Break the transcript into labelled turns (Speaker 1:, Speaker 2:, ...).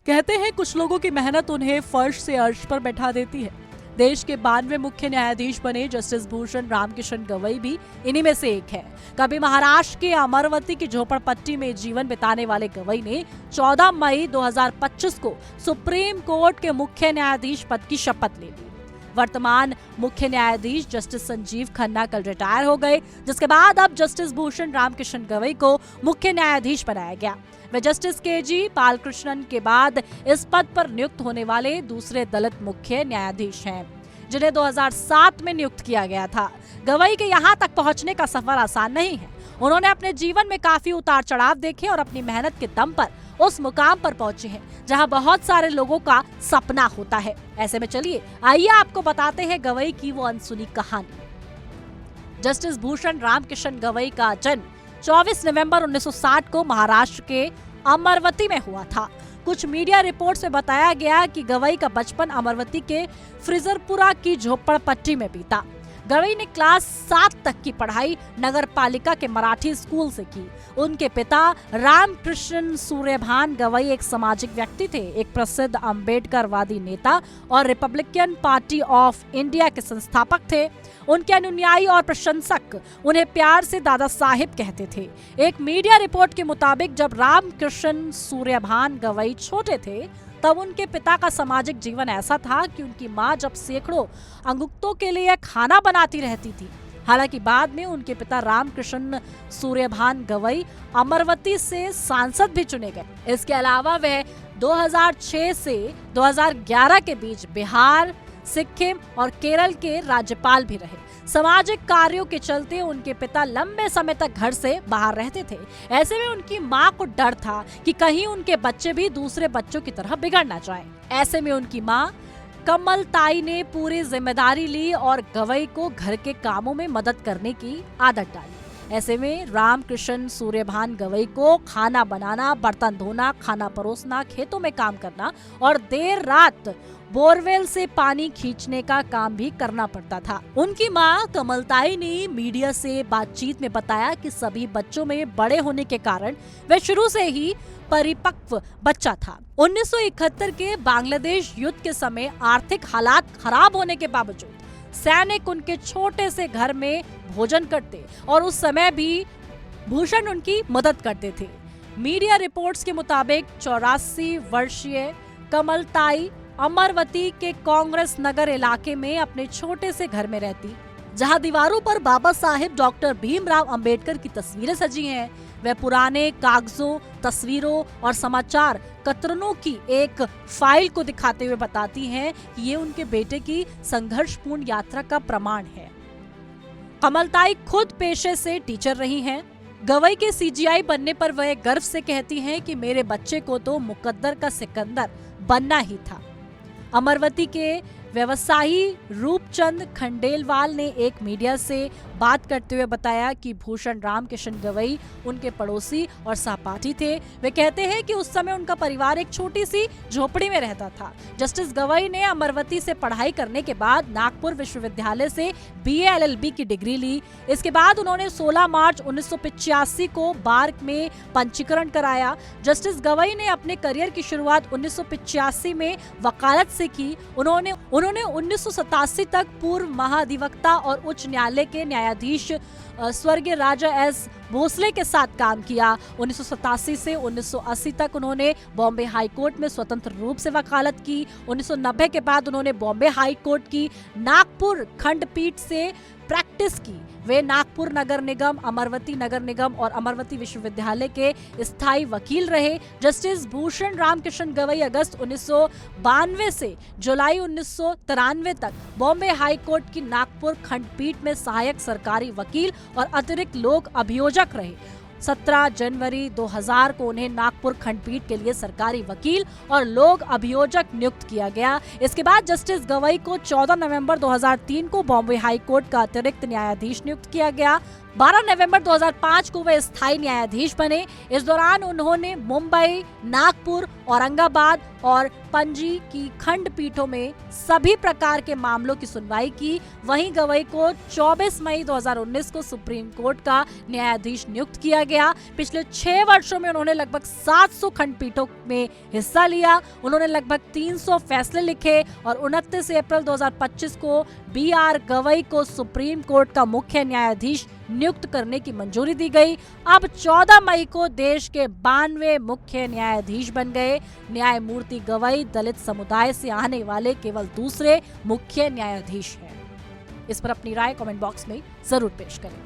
Speaker 1: कहते हैं कुछ लोगों की मेहनत उन्हें फर्श से अर्श पर बैठा देती है। देश के 92वें मुख्य न्यायाधीश बने जस्टिस भूषण रामकिशन गवई भी इन्हीं में से एक है। कभी महाराष्ट्र के अमरवती की झोपड़पट्टी में जीवन बिताने वाले गवई ने 14 मई 2025 को सुप्रीम कोर्ट के मुख्य न्यायाधीश पद की शपथ ले ली। वर्तमान मुख्य न्यायाधीश जस्टिस संजीव खन्ना कल रिटायर हो गए, जिसके बाद अब जस्टिस भूषण रामकिशन गवई को मुख्य न्यायाधीश बनाया गया। वे जस्टिस के.जी. बालकृष्णन के बाद इस पद पर नियुक्त होने वाले दूसरे दलित मुख्य न्यायाधीश हैं, जिन्हें 2007 में नियुक्त किया गया था। गवई के यहाँ तक पहुँचने का सफर आसान नहीं है। उन्होंने अपने जीवन में काफी उतार चढ़ाव देखे और अपनी मेहनत के दम पर उस मुकाम पर पहुंचे हैं जहां बहुत सारे लोगों का सपना होता है। ऐसे में चलिए आइए आपको बताते हैं गवई की वो अनसुनी कहानी। जस्टिस भूषण रामकिशन गवई का जन्म 24 नवंबर 1960 को महाराष्ट्र के अमरवती में हुआ था। कुछ मीडिया रिपोर्ट्स में बताया गया कि गवई का बचपन अमरवती के फ्रिजरपुरा की झोपड़पट्टी में बीता। गवई ने क्लास 7 तक की पढ़ाई नगर पालिका के मराठी स्कूल से की। उनके पिता रामकृष्ण सूर्यभान गवई एक सामाजिक व्यक्ति थे, एक प्रसिद्ध अम्बेडकरवादी नेता और रिपब्लिकन पार्टी ऑफ इंडिया के संस्थापक थे। उनके अनुयायी और प्रशंसक उन्हें प्यार से दादा साहिब कहते थे। एक मीडिया रिपोर्ट के मुताबिक जब रामकृष्ण सूर्यभान गवई छोटे थे तब उनके पिता का सामाजिक जीवन ऐसा था कि उनकी मां जब सैकड़ों अंगुक्तों के लिए खाना बनाती रहती थी। हालांकि बाद में उनके पिता रामकृष्ण सूर्यभान गवई अमरवती से सांसद भी चुने गए। इसके अलावा वह 2006 से 2011 के बीच बिहार, सिक्किम और केरल के राज्यपाल भी रहे। सामाजिक कार्यों के चलते उनके पिता लंबे समय तक घर से बाहर रहते थे। ऐसे में उनकी मां को डर था कि कहीं उनके बच्चे भी दूसरे बच्चों की तरह बिगड़ ना जाएं। ऐसे में उनकी मां कमलताई ने पूरी जिम्मेदारी ली और गवई को घर के कामों में मदद करने की आदत डाली। ऐसे में रामकृष्ण सूर्यभान गवई को खाना बनाना, बर्तन धोना, खाना परोसना, खेतों में काम करना और देर रात बोरवेल से पानी खींचने का काम भी करना पड़ता था। उनकी मां कमलताई ने मीडिया से बातचीत में बताया कि सभी बच्चों में बड़े होने के कारण वह शुरू से ही परिपक्व बच्चा था। 1971 के बांग्लादेश युद्ध के समय आर्थिक हालात खराब होने के बावजूद सैनिक उनके छोटे से घर में भोजन करते और उस समय भी भूषण उनकी मदद करते थे। मीडिया रिपोर्ट्स के मुताबिक 84 वर्षीय कमलताई अमरवती के कांग्रेस नगर इलाके में अपने छोटे से घर में रहती, जहां दीवारों पर बाबा साहेब डॉक्टर भीमराव अंबेडकर की तस्वीरें सजी हैं। वह पुराने कागजों, तस्वीरों और समाचार कतरनों की एक फाइल को दिखाते हुए बताती हैं कि ये उनके बेटे की संघर्षपूर्ण यात्रा का प्रमाण है। कमलताई खुद पेशे से टीचर रही हैं। गवई के सीजीआई बनने पर वह गर्व से कहती हैं कि मेरे बच्चे को तो मुकद्दर का सिकंदर बनना ही था। अमरवती के व्यवसायी रूपचंद खंडेलवाल ने एक मीडिया से बात करते हुए बताया कि भूषण रामकिशन गवई उनके पड़ोसी और सहपाठी थे। वे कहते हैं कि उस समय उनका परिवार एक छोटी सी झोपड़ी में रहता था। जस्टिस गवई ने अमरवती से पढ़ाई करने के बाद नागपुर विश्वविद्यालय से BA LLB की डिग्री ली। इसके बाद उन्होंने 16 मार्च 1985 को बार में पंजीकरण कराया। जस्टिस गवई ने अपने करियर की शुरुआत 1985 में वकालत से की। उन्होंने 1987 तक पूर्व महाधिवक्ता और उच्च न्यायालय के न्यायाधीश स्वर्गीय राजा S. भोसले के साथ काम किया। 1987 से 1980 तक उन्होंने बॉम्बे हाई कोर्ट में स्वतंत्र रूप से वकालत की। 1990 के बाद उन्होंने बॉम्बे हाई कोर्ट की नागपुर खंडपीठ से प्रैक्टिस की। वे नागपुर नगर निगम, अमरवती नगर निगम और अमरवती विश्वविद्यालय के स्थायी वकील रहे। जस्टिस भूषण रामकिशन गवई अगस्त 1992 से जुलाई 1993 तक बॉम्बे हाई कोर्ट की नागपुर खंडपीठ में सहायक सरकारी वकील और अतिरिक्त लोक अभियोजक रहे। 17 जनवरी 2000 को उन्हें नागपुर खंडपीठ के लिए सरकारी वकील और लोक अभियोजक नियुक्त किया गया। इसके बाद जस्टिस गवई को 14 नवंबर 2003 को बॉम्बे हाई कोर्ट का अतिरिक्त न्यायाधीश नियुक्त किया गया। 12 नवंबर 2005 को वे स्थायी न्यायाधीश बने। इस दौरान उन्होंने मुंबई, नागपुर, औरंगाबाद और पणजी की खंडपीठों में सभी प्रकार के मामलों की सुनवाई की। वहीं गवई को 24 मई 2019 को सुप्रीम कोर्ट का न्यायाधीश नियुक्त किया गया। पिछले 6 वर्षों में उन्होंने लगभग 700 खंडपीठों में हिस्सा लिया। उन्होंने लगभग 300 फैसले लिखे और 29 अप्रैल 2025 को BR गवई को सुप्रीम कोर्ट का मुख्य न्यायाधीश नियुक्त करने की मंजूरी दी गई। अब 14 मई को देश के 92 मुख्य न्यायाधीश बन गए। न्यायमूर्ति गवई दलित समुदाय से आने वाले केवल दूसरे मुख्य न्यायाधीश हैं। इस पर अपनी राय कमेंट बॉक्स में जरूर पेश करें।